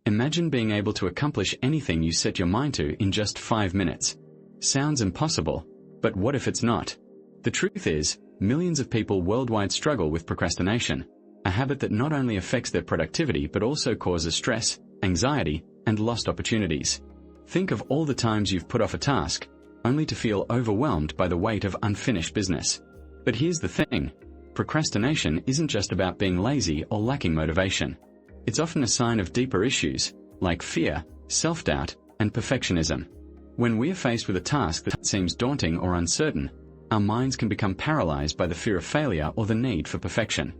Imagine being able to accomplish anything you set your mind to in just 5 minutes. Sounds impossible, but what if it's not? The truth is, millions of people worldwide struggle with procrastination, a habit that not only affects their productivity but also causes stress, anxiety, and lost opportunities. Think of all the times you've put off a task, only to feel overwhelmed by the weight of unfinished business. But here's the thing. Procrastination isn't just about being lazy or lacking motivation. It's often a sign of deeper issues, like fear, self-doubt, and perfectionism. When we are faced with a task that seems daunting or uncertain, our minds can become paralyzed by the fear of failure or the need for perfection.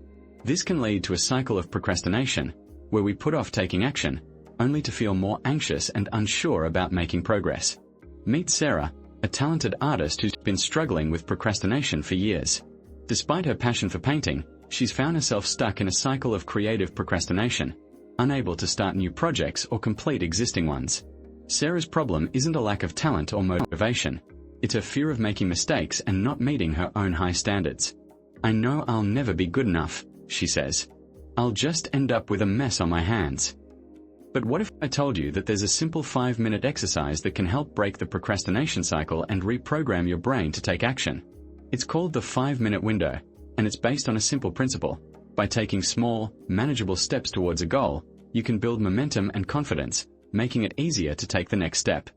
This can lead to a cycle of procrastination, where we put off taking action, only to feel more anxious and unsure about making progress. Meet Sarah, a talented artist who's been struggling with procrastination for years. Despite her passion for painting, she's found herself stuck in a cycle of creative procrastination, unable to start new projects or complete existing ones. Sarah's problem isn't a lack of talent or motivation. It's her fear of making mistakes and not meeting her own high standards. "I know I'll never be good enough," she says. "I'll just end up with a mess on my hands." But what if I told you that there's a simple 5-minute exercise that can help break the procrastination cycle and reprogram your brain to take action? It's called the 5-minute window, and it's based on a simple principle. By taking small, manageable steps towards a goal, you can build momentum and confidence, making it easier to take the next step.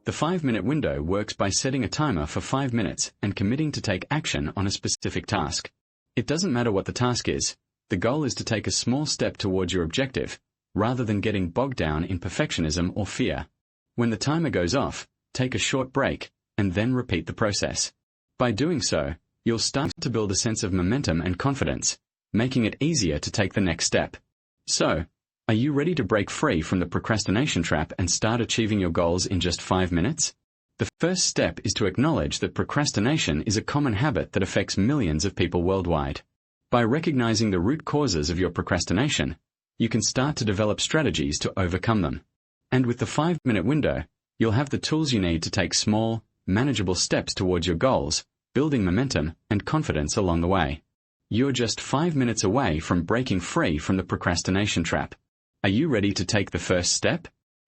The 5-minute window works by setting a timer for 5 minutes and committing to take action on a specific task. It doesn't matter what the task is. The goal is to take a small step towards your objective, rather than getting bogged down in perfectionism or fear. When the timer goes off, take a short break, and then repeat the process. By doing so, you'll start to build a sense of momentum and confidence, making it easier to take the next step. So, are you ready to break free from the procrastination trap and start achieving your goals in just 5 minutes? The first step is to acknowledge that procrastination is a common habit that affects millions of people worldwide. By recognizing the root causes of your procrastination, you can start to develop strategies to overcome them. And with the 5-minute window, you'll have the tools you need to take small, manageable steps towards your goals, building momentum and confidence along the way. You're just 5 minutes away from breaking free from the procrastination trap. Are you ready to take the first step?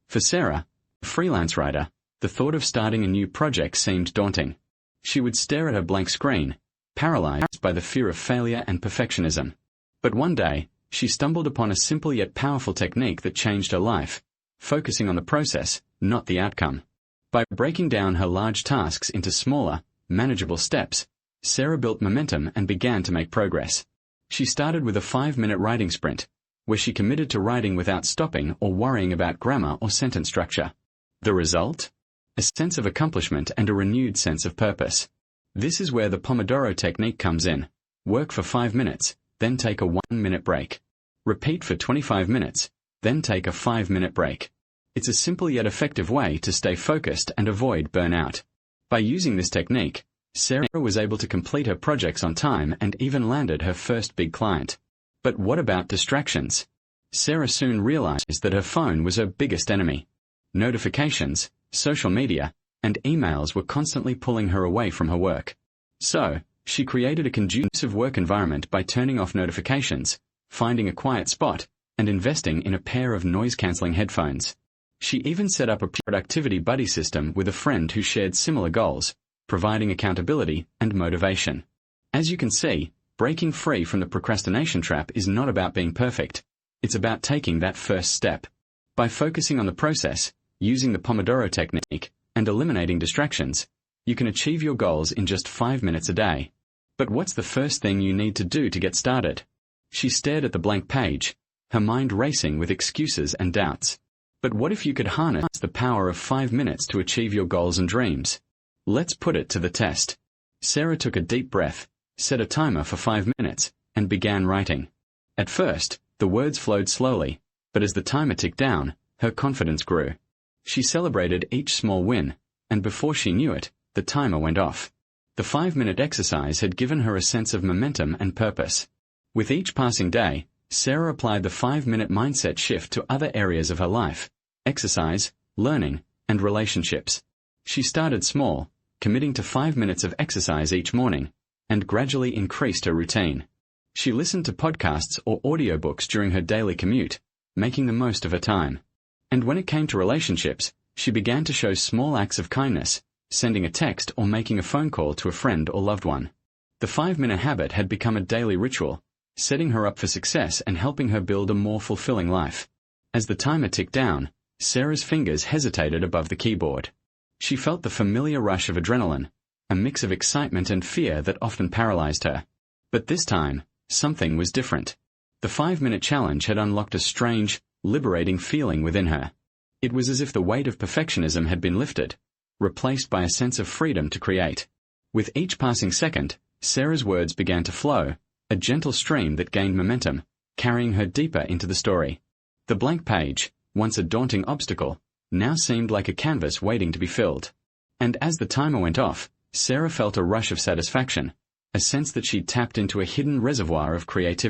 For Sarah, a freelance writer, the thought of starting a new project seemed daunting. She would stare at her blank screen, paralyzed by the fear of failure and perfectionism. But one day, she stumbled upon a simple yet powerful technique that changed her life, focusing on the process, not the outcome. By breaking down her large tasks into smaller, manageable steps, Sarah built momentum and began to make progress. She started with a 5-minute writing sprint, where she committed to writing without stopping or worrying about grammar or sentence structure. The result? A sense of accomplishment and a renewed sense of purpose. This is where the Pomodoro technique comes in. Work for 5 minutes, then take a 1-minute break. Repeat for 25 minutes, then take a 5-minute break. It's a simple yet effective way to stay focused and avoid burnout. By using this technique, Sarah was able to complete her projects on time and even landed her first big client. But what about distractions? Sarah soon realized that her phone was her biggest enemy. Notifications, social media, and emails were constantly pulling her away from her work. So, she created a conducive work environment by turning off notifications, finding a quiet spot, and investing in a pair of noise-canceling headphones. She even set up a productivity buddy system with a friend who shared similar goals, providing accountability and motivation. As you can see, breaking free from the procrastination trap is not about being perfect. It's about taking that first step. By focusing on the process, using the Pomodoro technique, and eliminating distractions, you can achieve your goals in just 5 minutes a day. But what's the first thing you need to do to get started? She stared at the blank page, her mind racing with excuses and doubts. But what if you could harness the power of 5 minutes to achieve your goals and dreams? Let's put it to the test. Sarah took a deep breath, set a timer for 5 minutes, and began writing. At first, the words flowed slowly, but as the timer ticked down, her confidence grew. She celebrated each small win, and before she knew it, the timer went off. The 5-minute exercise had given her a sense of momentum and purpose. With each passing day, Sarah applied the 5-minute mindset shift to other areas of her life: exercise, learning, and relationships. She started small, committing to 5 minutes of exercise each morning, and gradually increased her routine. She listened to podcasts or audiobooks during her daily commute, making the most of her time. And when it came to relationships, she began to show small acts of kindness, sending a text or making a phone call to a friend or loved one. The 5-minute habit had become a daily ritual, setting her up for success and helping her build a more fulfilling life. As the timer ticked down, Sarah's fingers hesitated above the keyboard. She felt the familiar rush of adrenaline, a mix of excitement and fear that often paralyzed her. But this time, something was different. The 5-minute challenge had unlocked a strange, liberating feeling within her. It was as if the weight of perfectionism had been lifted, replaced by a sense of freedom to create. With each passing second, Sarah's words began to flow, a gentle stream that gained momentum, carrying her deeper into the story. The blank page, once a daunting obstacle, now seemed like a canvas waiting to be filled. And as the timer went off, Sarah felt a rush of satisfaction, a sense that she'd tapped into a hidden reservoir of creativity.